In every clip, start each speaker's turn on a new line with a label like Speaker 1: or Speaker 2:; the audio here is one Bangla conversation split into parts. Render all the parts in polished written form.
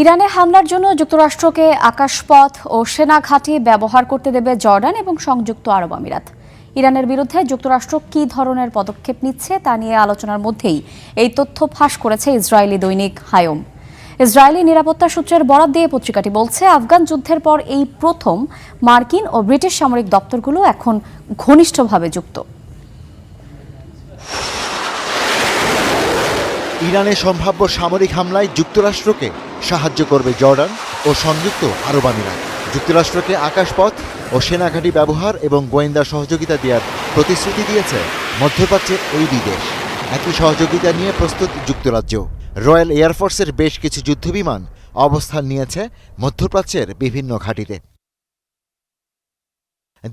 Speaker 1: ইরানে হামলার জন্য যুক্তরাষ্ট্রকে আকাশপথ ও সেনা ঘাঁটি ব্যবহার করতে দেবে জর্ডান এবং সংযুক্ত আরব আমিরাত। ইরানের বিরুদ্ধে যুক্তরাষ্ট্র কী ধরনের পদক্ষেপ নিচ্ছে তা নিয়ে আলোচনার মধ্যেই এই তথ্য ফাঁস করেছে ইসরায়েলি দৈনিক হায়ম। ইসরায়েলি নিরাপত্তা সূত্রের বরাত দিয়ে পত্রিকাটি বলছে, আফগান যুদ্ধের পর এই প্রথম মার্কিন ও ব্রিটিশ সামরিক দপ্তরগুলো এখন ঘনিষ্ঠভাবে যুক্ত।
Speaker 2: ইরানের সম্ভাব্য সামরিক হামলায় যুক্তরাষ্ট্রকে সাহায্য করবে জর্ডান ও সংযুক্ত আরব আমিরাত। যুক্তরাষ্ট্রকে আকাশপথ ও সেনাঘাঁটি ব্যবহার এবং গোয়েন্দা সহযোগিতা দেওয়ার প্রতিশ্রুতি দিয়েছে মধ্যপ্রাচ্যের এই দুই দেশ। একই সহযোগিতা নিয়ে প্রস্তুত যুক্তরাজ্য। রয়্যাল এয়ারফোর্সের বেশ কিছু যুদ্ধবিমান অবস্থান নিয়েছে মধ্যপ্রাচ্যের বিভিন্ন ঘাঁটিতে।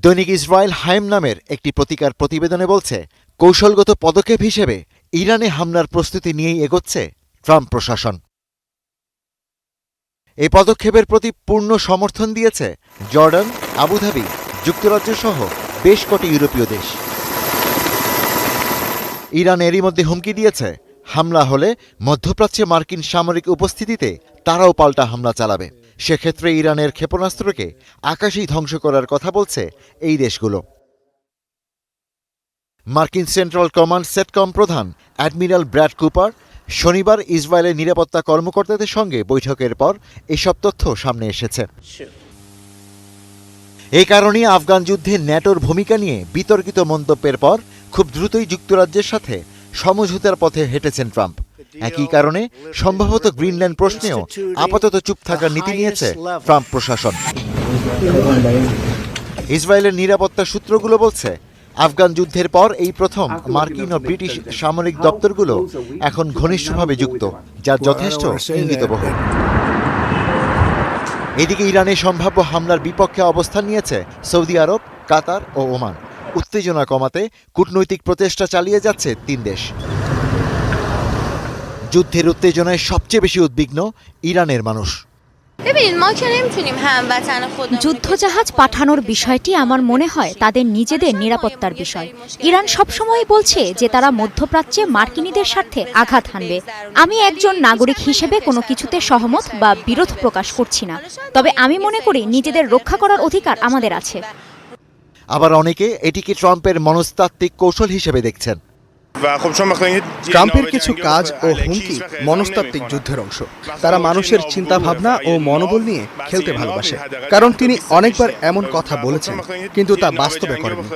Speaker 2: দৈনিক ইসরায়েল হায়েম নামের একটি পত্রিকার প্রতিবেদনে বলছে, কৌশলগত পদক্ষেপ হিসেবে ইরানে হামলার প্রস্তুতি নিয়েই এগোচ্ছে ট্রাম্প প্রশাসন। এই পদক্ষেপের প্রতি পূর্ণ সমর্থন দিয়েছে জর্ডান, আবুধাবি, যুক্তরাজ্য সহ বেশ কটি ইউরোপীয় দেশ। ইরান এরই মধ্যে হুমকি দিয়েছে, হামলা হলে মধ্যপ্রাচ্যে মার্কিন সামরিক উপস্থিতিতে তারাও পাল্টা হামলা চালাবে। সেক্ষেত্রে ইরানের ক্ষেপণাস্ত্রকে আকাশেই ধ্বংস করার কথা বলছে এই দেশগুলো। মার্কিন সেন্ট্রাল কমান্ড সেটকম প্রধান অ্যাডমিরাল ব্র্যাড কুপার শনিবার ইসরায়েলের নিরাপত্তা কর্মকর্তাদের সঙ্গে বৈঠকের পর এসব তথ্য সামনে এসেছে। এই কারণেই আফগান যুদ্ধে ন্যাটোর ভূমিকা নিয়ে বিতর্কিত মন্তব্যের পর খুব দ্রুতই যুক্তরাজ্যের সাথে সমঝোতার পথে হেঁটেছেন ট্রাম্প। একই কারণে সম্ভবত গ্রিনল্যান্ড প্রশ্নেও আপাতত চুপ থাকার নীতি নিয়েছে ট্রাম্প প্রশাসন। ইসরায়েলের নিরাপত্তা সূত্রগুলো বলছে, আফগান যুদ্ধের পর এই প্রথম মার্কিন ও ব্রিটিশ সামরিক দপ্তরগুলো এখন ঘনিষ্ঠভাবে যুক্ত, যা যথেষ্ট ইঙ্গিতবহ। এদিকে ইরানের সম্ভাব্য হামলার বিপক্ষে অবস্থান নিয়েছে সৌদি আরব, কাতার ও ওমান। উত্তেজনা কমাতে কূটনৈতিক প্রচেষ্টা চালিয়ে যাচ্ছে তিন দেশ। যুদ্ধের উত্তেজনায় সবচেয়ে বেশি উদ্বিগ্ন ইরানের মানুষ।
Speaker 3: যুদ্ধজাহাজ পাঠানোর বিষয়টি আমার মনে হয় তাদের নিজেদের নিরাপত্তার বিষয়। ইরান সবসময় বলছে যে তারা মধ্যপ্রাচ্যে মার্কিনীদের স্বার্থে আঘাত হানবে। আমি একজন নাগরিক হিসেবে কোনো কিছুতে সহমত বা বিরোধ প্রকাশ করছি না, তবে আমি মনে করি নিজেদের রক্ষা করার অধিকার আমাদের আছে।
Speaker 2: আবার অনেকে এটিকে ট্রাম্পের মনস্তাত্ত্বিক কৌশল হিসেবে দেখছেন।
Speaker 4: ট্রাম্পের কিছু কাজ ও হুমকি মনস্তাত্ত্বিক যুদ্ধের অংশ। তারা মানুষের চিন্তাভাবনা ও মনোবল নিয়ে খেলতে ভালোবাসে, কারণ তিনি অনেকবার এমন কথা বলেছেন কিন্তু তা বাস্তবে করেননি,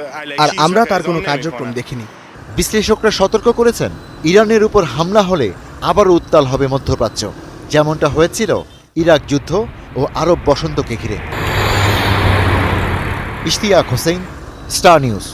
Speaker 4: আর আমরা তার কোনো কার্যক্রম দেখিনি।
Speaker 2: বিশ্লেষকরা সতর্ক করেছেন, ইরানের উপর হামলা হলে আবারও উত্তাল হবে মধ্যপ্রাচ্য, যেমনটা হয়েছিল ইরাক যুদ্ধ ও আরব বসন্তকে ঘিরে। Ishtiaq Hossain, star news.